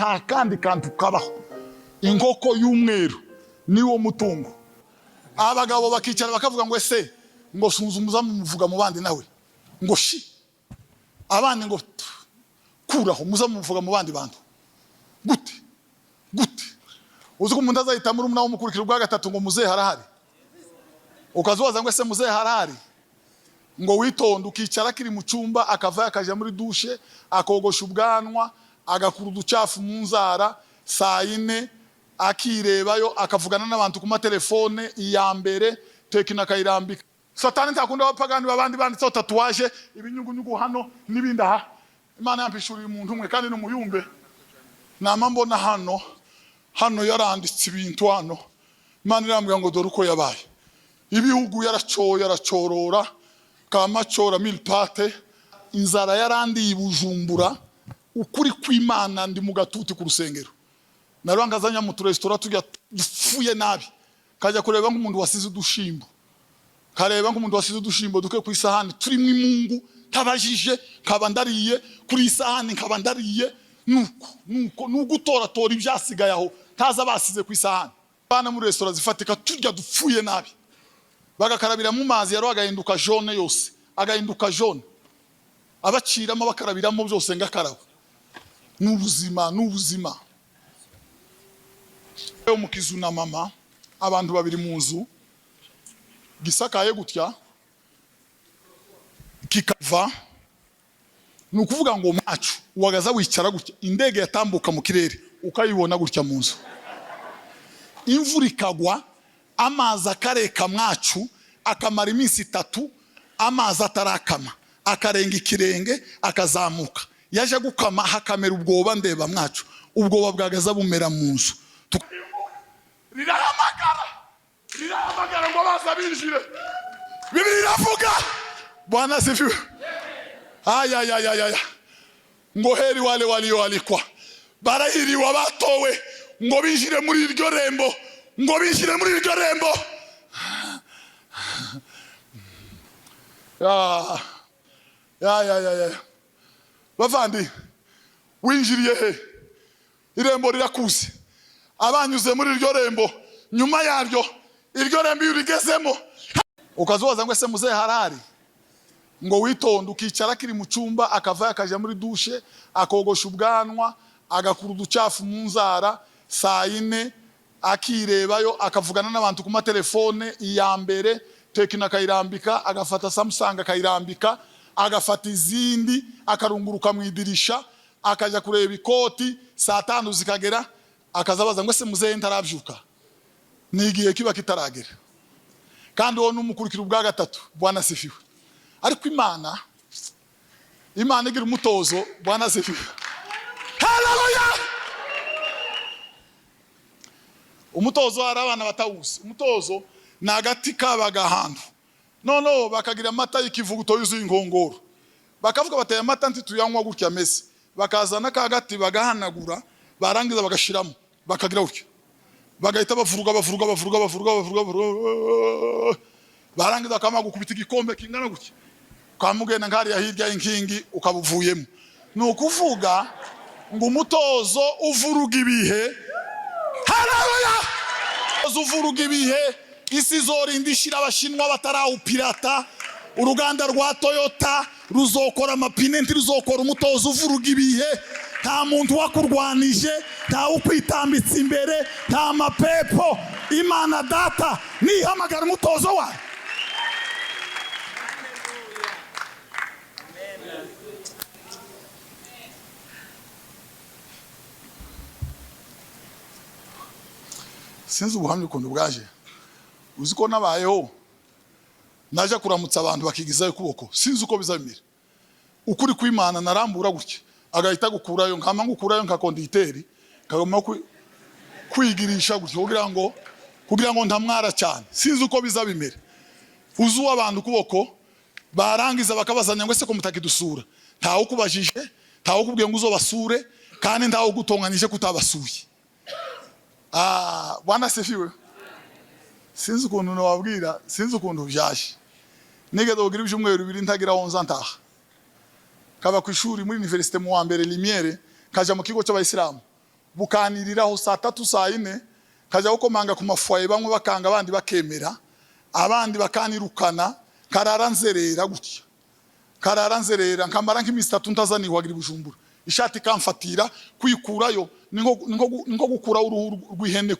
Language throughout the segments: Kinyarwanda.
nta kandi kantu kabaho. Inkoko y'umweru niwo mutungo. Abagabo bakicara bakavuga ngo ese ngo sunzumuza muvuga mu bandi nawe ngo shi abandi ngo kuraho muza muvuga mu bandi bantu gute uzi ko umuntu azahita muri umuna w'umukurikira bwa gatatu ngo muzehe harahari ukazoza ngo ese muzehe harahari ngo witonde ukicara kiri mu cyumba akava akaja muri douche akogosha ubwanwa agakura uducafu mu nzara saa 4 akirebayo akavugana n'abantu ku matelefone iya mbere tekina kayirambika. Satani ntakunda abapagani babandi banditse tatuwaje ibinyugunyugu hano n'ibindi aha. Imana yampishuriye umuntu umwe kandi n'umuyumbe nama mbona hano yaranditse ibintu hano. Imana irambwira ngo dore uko yabaye. Ibihugu yaracorora kamacora milpate inzara yarandi ibujumbura ukuri kw'Imana ndi mu gatuti ku rusengero. Narangazanya mu restaurant tujya dufuye nabi kajya kureba nk'umuntu wasize udushimbo kareba nk'umuntu wasize udushimbo duke ku isahani turimo imungu tabajije kabandariye kuri isahani kabandariye nuko tora ibyasigaye aho taza basize ku isahani bana mu restaurant zifatika tujya dufuye nabi bagakarabira mu mazi yaro agahinduka jaune yose agahinduka jaune abaciramo bakarabiramo byose ngakaraba n'ubuzima umukizu na mama abantu babiri mu nzu gisakaye gutya kikava nukuvuga ngo mwacu wagaza wicara gutya indege yatambuka mu kirere ukayibona gutya mu nzu imvura ikagwa amazi akareka mwacu akamara iminsi 3 amazi atarakama akarenga ikirenge akazamuka yaje gukama hakamera ubwoba ndeba mwacu ubwoba bwagaza bumera mu nzu Rirahamagara ngo baza binjire. Bibiri iravuga Bwana sifiwe. Aya. Ngo heri wale walioalikwa. Barahiriwa batowe ngo binjire muri iryo rembo. Ya. Bavandi winjiriye he? Irembo rirakuze. Abanyuze muri iryo rembo nyuma yaryo iryo rembo urigezemo ukazoza ngo ese muzehe harahari ngo witonde ukicara kiri mu cyumba akava akaja muri douche akogosha ubwanwa agakura uducafu mu nzara saa 4 akirebayo akavugana n'abantu ku matelefone iya mbere tekina kayirambika agafata Samsung kayirambika agafata izindi akarunguruka mu idirisha akaja kureba ikoti saa 5 zikagera akazabaza ngo ese muzehe ntarabyuka nigiye kiba kitaragera kandi uwo n'umukurikira ubwa gatatu Bwana sifiwe. Ariko Imana igira umutozo Bwana sifiwe. Haleluya. Umutozo ari abana batawuzi umutozo nagati kabaga ahantu nono bakagira amata y'ikivuguto yuzuye inkongoro bakavuga bateye amata ntituyanywa gutya ameze bakazana kagati bagahanagura barangiza bagashiramo bakagira gutya bagahita bavuruga barangiza kama gukubita igikombe kingana gutya kamugenda ngari ya hirya y'inkingi ukabuvuyemo nukuvuga ngo umutozo uvuruga ibihe. Haleluya. Uvuruga ibihe isi zorinda ishira abashinwa batarawupirata uruganda rwa Toyota ruzokora amapine ntiruzokora umutozo uvuruga ibihe nta muntu wakurwanije nta ukwitambitsa imbere nta mapepo Imana data nihamagara umutozo wawe. Sinzi ubuhamya ukuntu bwaje uziko nabayeho naje kuramutsa abantu bakigizayo kuboko sinzi uko bizamira ukuri kw'Imana narambura gutya agahita gukurayo nkama ngukurayo nka konditeri kagoma kwigirisha gutyo kugira ngo ntamwara cyane sinzi uko bizabimera uzu abantu kuboko barangiza bakabazanya ngo ese ko mutakidusura ntawo kubajije ntawo kubwiye ngo uzobasure kandi ntawo gutonganije kutabasuye. Bwana sifiwe. Sinzi ukuntu nababwira sinzi ukuntu byaje nigeze kugira ibyumweru 2 ntagira aho nzantaha kaba ku ishuri muri universite mu wa mbere Limiere kaja mu kigo cy'abayisilamu bukaniriraho saa 3 saa 4 kajya gukomanga ku mafuaye bamwe bakanga abandi bakemera abandi bakanirukana kararanzerera gutya kararanzerera nkamara nk'imisi 3 ntazaniwagira Bujumbura ishati kamfatira kwikurayo ningo gukura uruhu rw'ihene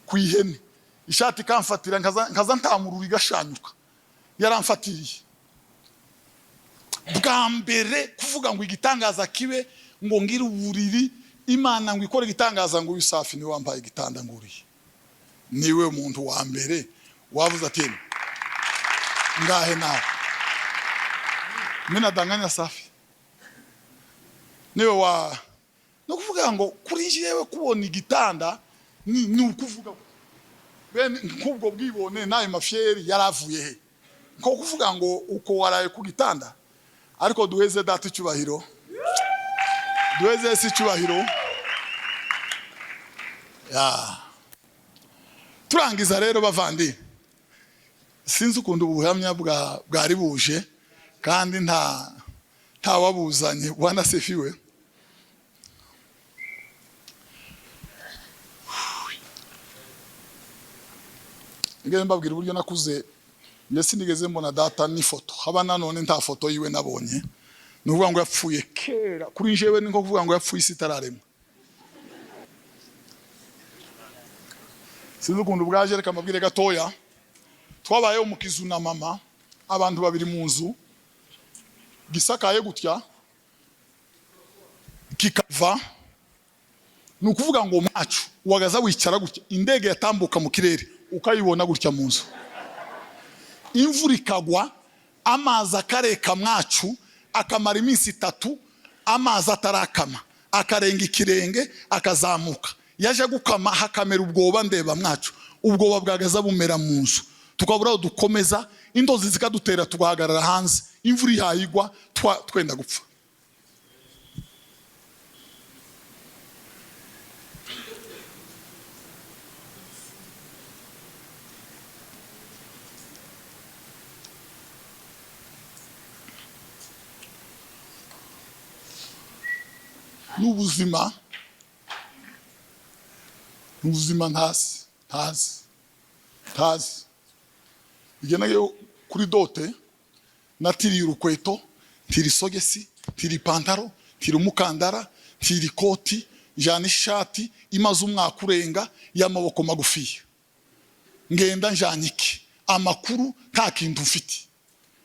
ku ihene ishati kamfatira nkaza ntamurura igashanyuka yaramfatiriye bwa mbere kuvuga ngo igitangaza kibe ngo ngira uburiri Imana ngo ikore igitangaza ngo Yusafi ni wambaye igitanda nguriye niwe umuntu wa mbere wavuze ati ngahe nawe mina danganya Safi niwe wa no kuvuga ngo kuri jewe kubona igitanda ni ukuvuga bene nkubwo bwibone naye mafyeri yaravuye he ko kuvuga ngo uko waraye ku gitanda ariko duheze data icyubahiro duheze si icyubahiro ya turangiza rero bavandi sinzi ukuntu ubuhamya bwari buje kandi nta wabuzanye bwana sefiwe ngeze mbabwira uburyo nakuze ndetse nigeze mbona data n'ifoto haba nanone nta foto yiwe nabonye nuvuga ngo yapfuye kera kuri jewe ninko kuvuga ngo yapfuye isi itararemwa sinzi ukuntu bwaje reka mbabwire gatoya twabayeho mu kizu na mama abantu babiri mu nzu gisakaye gutya kikava nukuvuga ngo mwacu wagaza wicara gutya indege yatambuka mu kirere ukayibona gutya mu nzu imvura ikagwa amazi akareka mwacu akamara iminsi 3 amazi atarakama akarenga ikirenge akazamuka yaje gukama hakamera ubwoba ndeba mwacu ubwoba bwagaza bumera mu nzu tukabura dukomeza indozi zikadutera tugahagarara hanze imvura ihayigwa twenda gupfa n'ubuzima ntazi igenayo kuri dote natiriye urukweto tiri sogesi tiri pantaro tiri umukandara tiri koti jana ishati imaze umwaka urenga y'amaboko magufiya ngenda njanyiki amakuru nta kintu mfite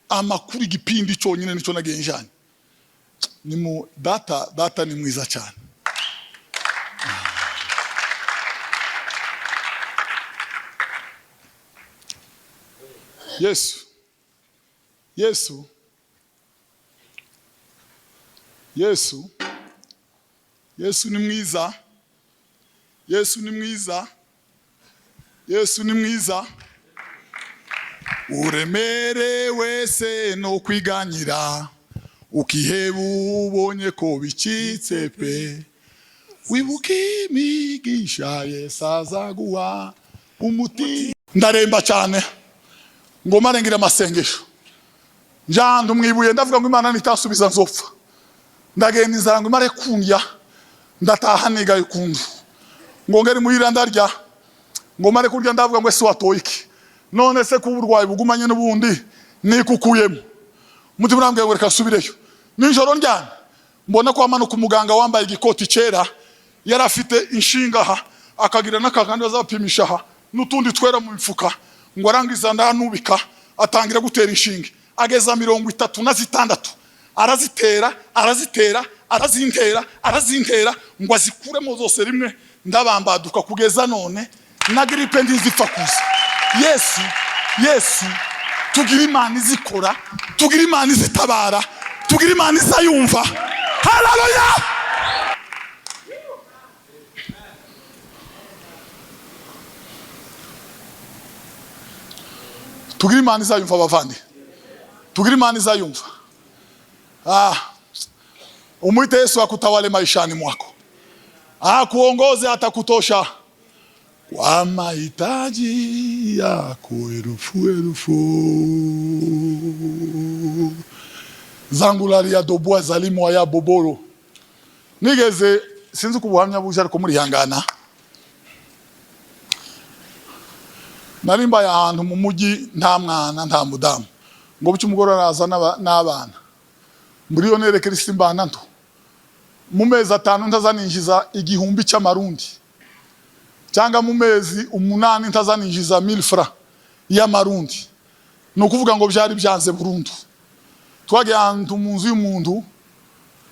amakuru igipindi cyonyine nico nagenjanye ni mu data ni mwiza cyane Yesu ni mwiza Yesu ni mwiza uremere wese no kwiganyira ukiheba ubonye ko bicitse pe wibuke imigisha Yesu azaguha umuti ndaremba cyane ngo marengira amasengesho njando umwibuye ndavuga ngo Imana nitasubiza nzopfa ndagenda inzara ngo imare kundya ndataha nigaye kundu ngo ngeri muhira ndarya ngo mare kurya ndavuga ngo ese watoye iki none se kuburwayi bugumanye n'ubundi nikukuyemo muti murambwe ngo reka subireyo nijoro njyana mbona ko amanuka umuganga wambaye igikoti cera yarafite inshinga ha akagira n'akagandi bazapimisha ha n'utundi twera mu mifuka ngo arangiza ndanubika atangira gutera inshinge ageza 36 arazintera ngo azikuremo zose rimwe ndabambaduka kugeza none na gripe ndizipfa kuza Yesu tugira Imana izikora tugira Imana izitabara tugira Imana izayumva haleluya tugira Imana izayumva bavandi tugira Imana izayumva umwite Yesu akutawale maishani mwako akuongoze atakutosha kwa mahitaji yako erufu zangulari ya dobwa zalimo ya boboro nigeze sinzi ko ubuhamya buje ariko muri hangana. Narimbaye ahantu mu mujyi nta mwana nta mudamu ngo bucye umugore araza n'abana muri yo nereke risimbana nto mu mezi 5 ntazaninjiza 1000 cy'amarundi cyangwa mu mezi 8 ntazaninjiza 1000 francs y'amarundi. No kuvuga ngo byari byanze burundu. Twagiye ahantu mu nzu y'umuntu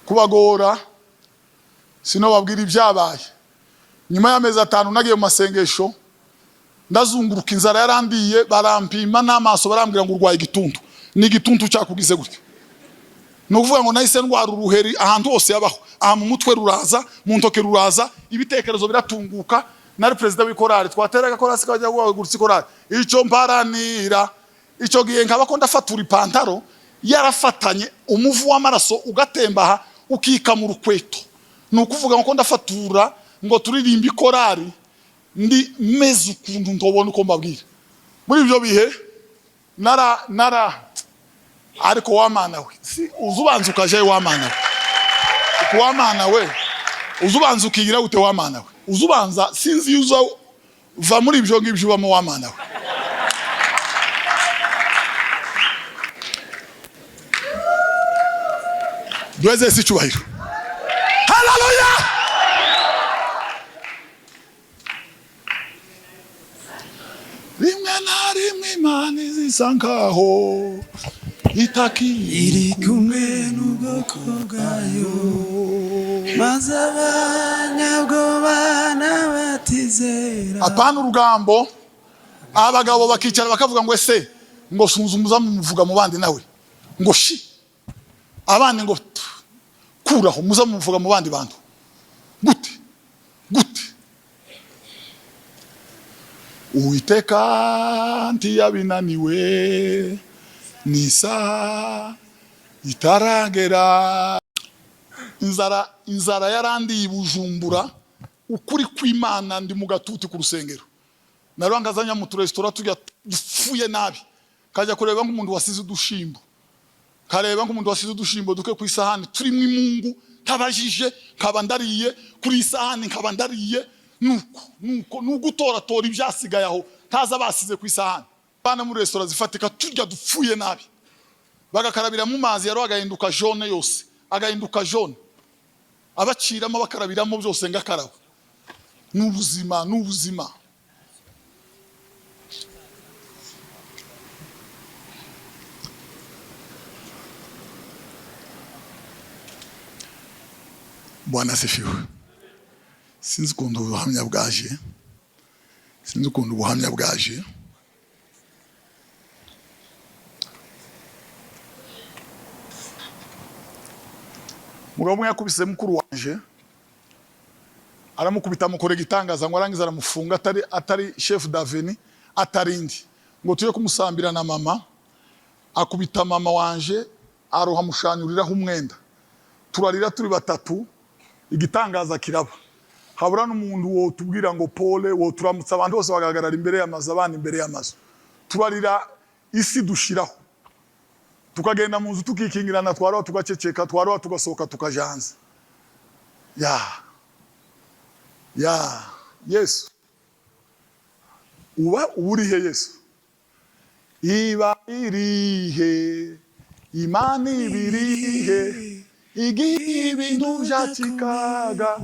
kubagora sino babwira ibyabaye. Nyuma y'amezi 5 nagiye mu masengesho ndazunguruka inzara yarandiye barampima n'amaso barambwira ngo urwaye igituntu. Ni igituntu cyakugize gutyo. No kuvuga ngo nahise ndwara uruheri ahantu hose yabaho. Aha mu mutwe ruraza, mu ntoke ruraza, ibitekerezo biratunguka. Nari president w'ikorari twateraga korasi kajya gutsi korari. Icyo mparanira icyo gihe nkaba ko ndafatura ipantaro yarafatanye umuvu w'amaraso ugatembaha ukika mu rukweto. No kuvuga ngo ndafatura ngo turirimba ikorari ndi mezi ukuntu ntobona uko mbabwira. Muri ibyo bihe nara ariko wamana we si uzubanza ukaje wamana we wamana we uzubanza ukigira ute wamana we uzubanza sinzi yuza va muri ibyo ngibyo bamo wamana we. Duweze si cyubahiro. Hallelujah. Rimwe na rimwe Imana izisangaho iri kumwe n'ubwoko bwayo maze abanyabwoba n'abatizera. Apana urugambo abagabo bakicara bakavuga ngo ese ngo sunzumuza muvuga mu bandi nawe ngo shi abandi ngo kuraho muza muvuga mu bandi bantu gute Uwiteka ntiyabinaniwe nisa itaragera. Inzara yarandiye Bujumbura ukuri kw'Imana ndi mu gatuti ku rusengero. Narangazanya mu restaurant tujya dufuye nabi kajya kureba nk'umuntu wasize udushimbo kareba nk'umuntu wasize udushimbo duke ku isahani turimo imungu tabajije kabandariye kuri isahani kabandariye nuko nugutora ibyasigaye aho taza basize ku isahani. Bana muri restaurant zifatika tujya dupfuye nabi bagakarabira mu mazi yaro agahinduka jaune yose agahinduka jaune abaciramo bakarabiramo byose ngakaraba. N'ubuzima Bwana asifiwe. Sinzi ukuntu ubuhamya bwaje mugabo umwe yakubise mukuru wanje aramukubita mukore gitangaza ngo arangiza aramufunga atari chef d'aveni atarindi ngo tuye kumusambira na mama akubita mama wanje aroha mushanyuriraho umwenda turarira turi batatu igitangaza kiraba. Habura n'umuntu wo tubwira ngo pole wo turamutsa abantu bose bagahagarara imbere y'amazu abandi imbere y'amazu turarira isi dushiraho tukagenda mu nzu tukikingirana twaraho tugaceceka twaraho tugasohoka tukajanza Yesu uba urihe Yesu iba irihe Imana ibirihe ibintu byacikaga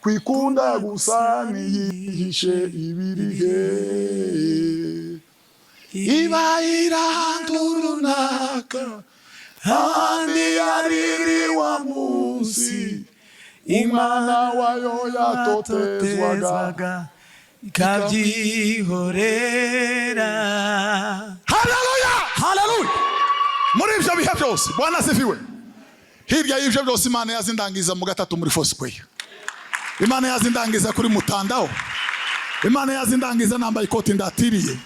kwikunda gusa niyihishe ibirihe iba irandurunaka handi yariri wa munsi Imana wayo yatotezwaga ikabyihorera. Hallelujah. Muri ibyo bihe byose Bwana asifiwe. Hirya y'ibyo byose Imana yazindangiza mu gatatu muri Foursquare. Imana yazindangiza kuri Mutandaho. Imana yazindangiza nambaye ikoti ndatiriye.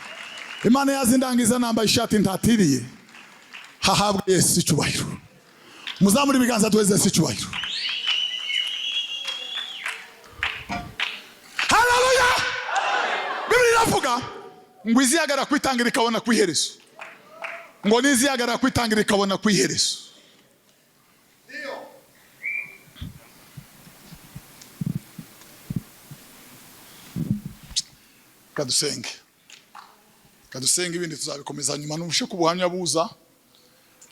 Imana yazindangiza nambaye ishati ndatiriye. Hahabwe Yesu icyubahiro. Muzamuri ibiganza tuweze Yesu icyubahiro. Hallelujah. Biblia iravuga ngo iziyagara kwitangira ikabona kwiherezo. Ngo niziyagara kwitangira ikabona kwiherezo. kadusenge ibindi tuzabikomeza nyuma n'ubushe ku buhamya buza,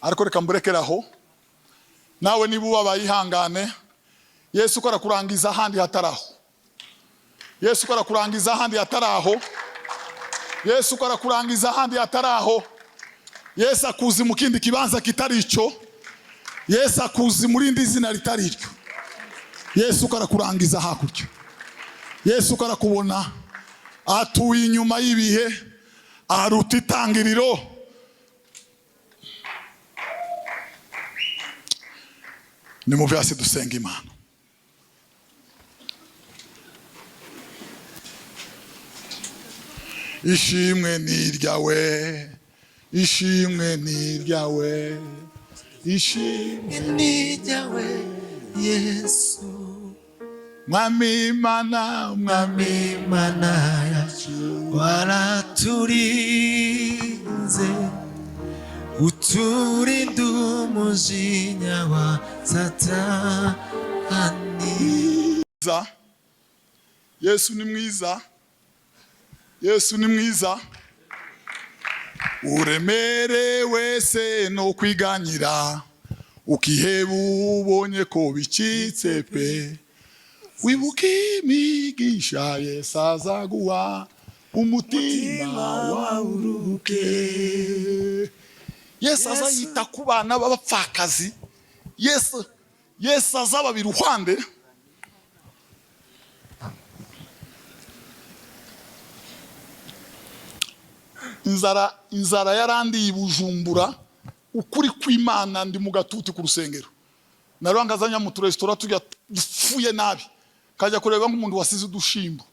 ariko reka mburekeraho. Nawe niba ubabaye ihangane, Yesu ko arakurangiza ahandi hataraho. Yesu ko arakurangiza ahandi hataraho. Yesu ko arakurangiza ahandi hataraho. Yesu akuzi mu kindi kibanza kitari ico. Yesu akuzi muri indi zina ritari iryo. Yesu ko arakurangiza hakurya. Yesu ko arakubona atuye inyuma y'ibihe, aruta itangiriro. Nimuve hasi dusenga Imana. Ishimwe ni iryawe, ishimwe ni iryawe, ishimwe ni iryawe Yesu. Mwami Imana, Mwami Imana yacu, waraturinze uturinda umujinya wa Satani. Yesu ni mwiza, Yesu ni mwiza. Uremerewe se no kwiganyira, ukiheba ubonye ko bicitse pe. Wibuka imigisha Yesu azaguha, umutima wawe uruhuke. Yesu azayita ku bana b'abapfakazi. Yesu azababira iruhande. Inzara yarandiye i Bujumbura, ukuri kw'Imana ndi mu gatuti ku rusengero. Narangazanya mu turesitora tujya dufuye nabi. Kajya kureba nk'umuntu wasize udushimbo.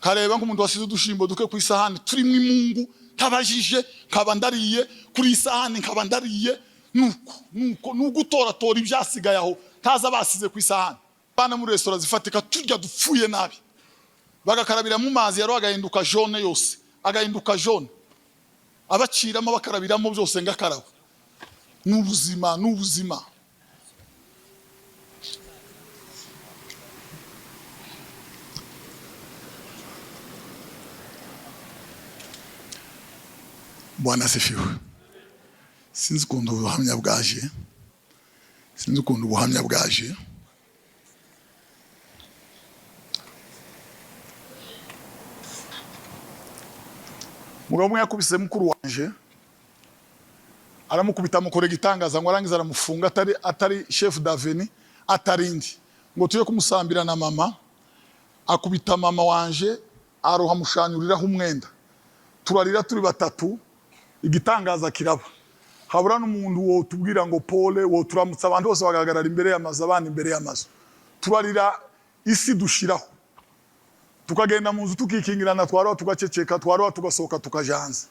Kareba nk'umuntu wasize udushimbo duke ku isahani turimo imungu, tabajije kabandariye kuri isahani kabandariye, nuko tora ibyasigaye aho taza basize ku isahani. Bana muri restaurant zifatika tujya dufuye nabi. Bagakarabira mu mazi yaro agahinduka jaune yose, agahinduka jaune. Abaciramo bakarabiramo byose ngakaraba. N'ubuzima. Bwana asifiwe. Sinzi ukuntu ubuhamya bwaje. Mugabo umwe yakubise mukuru wanje, aramukubita mukore gitangaza ngo arangiza aramufunga, atari chef d'aveni, atarindi ngo tuye kumusambira na mama. Akubita mama wanje aroha mushanyuriraho umwenda. Turarira turi batatu, igitangaza kiraba. Habura n'umuntu wo tubwira ngo pole, wo turamutsa abantu bose bagahagarara imbere y'amazu, abana imbere y'amazu. Turarira isi dushiraho. Tukagenda mu nzu tukikingirana, twaraho tugaceceka, twaraho tugasohoka tukajanza.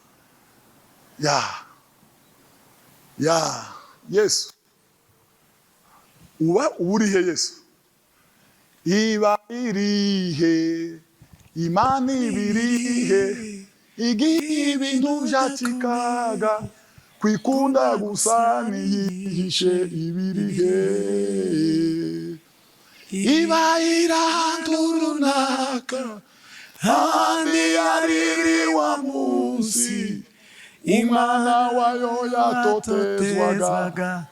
Yesu. Uba urihe Yesu? Iba irihe, Imana ibirihe, igihe ibintu byacikaga, kwikunda gusa niyihishe ibirihe. Iba irandurunaka, handi yariri wa munsi, Imana wayo yatotezwaga,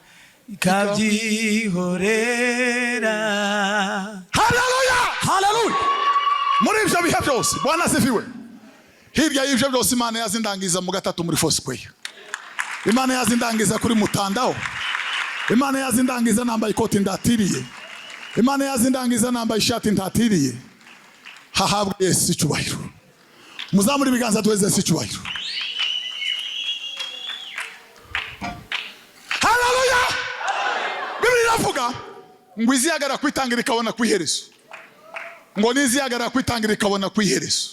ikabyihorera. Haleluya! Muri ibyo bihe byose, Bwana asifiwe. Hirya y'ibyo byose Imana yazindangiza mu gatatu muri Foursquare. Imana yazindangiza kuri Mutandaho. Imana yazindangiza nambaye ikoti ndatiriye. Imana yazindangiza nambaye ishati ntatiriye. Hahabwe Yesu icyubahiro. Muzamuri ibiganza tuweze Yesu icyubahiro. Haleluya! Bibiri iravuga ngo iziyagara kwitangira ikabona kwiherezo. Ngo niziyagara kwitangira ikabona kwiherezo.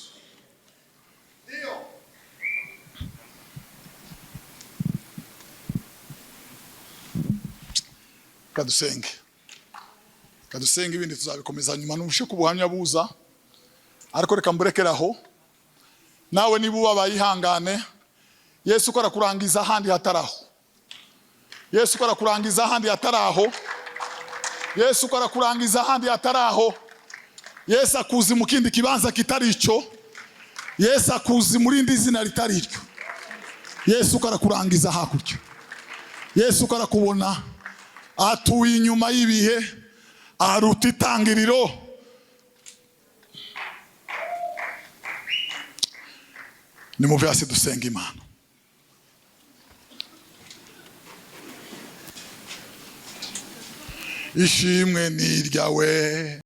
Kadusenge ibindi tuzabikomeza nyuma n'ubushe ku buhamya buza, ariko reka mburekeraho. Nawe niba ubabaye ihangane, Yesu ko arakurangiza ahandi hataraho. Yesu ko arakurangiza ahandi hataraho. Yesu ko arakurangiza ahandi hataraho. Yesu akuzi mu kindi kibanza kitari ico. Yesu akuzi muri indi zina ritari ryo. Yesu karakurangiza hakurya. Yesu karakubona atuye inyuma y'ibihe, aruta itangiriro. Nimuve hasi dusenga Imana. Ishimwe ni iryawe.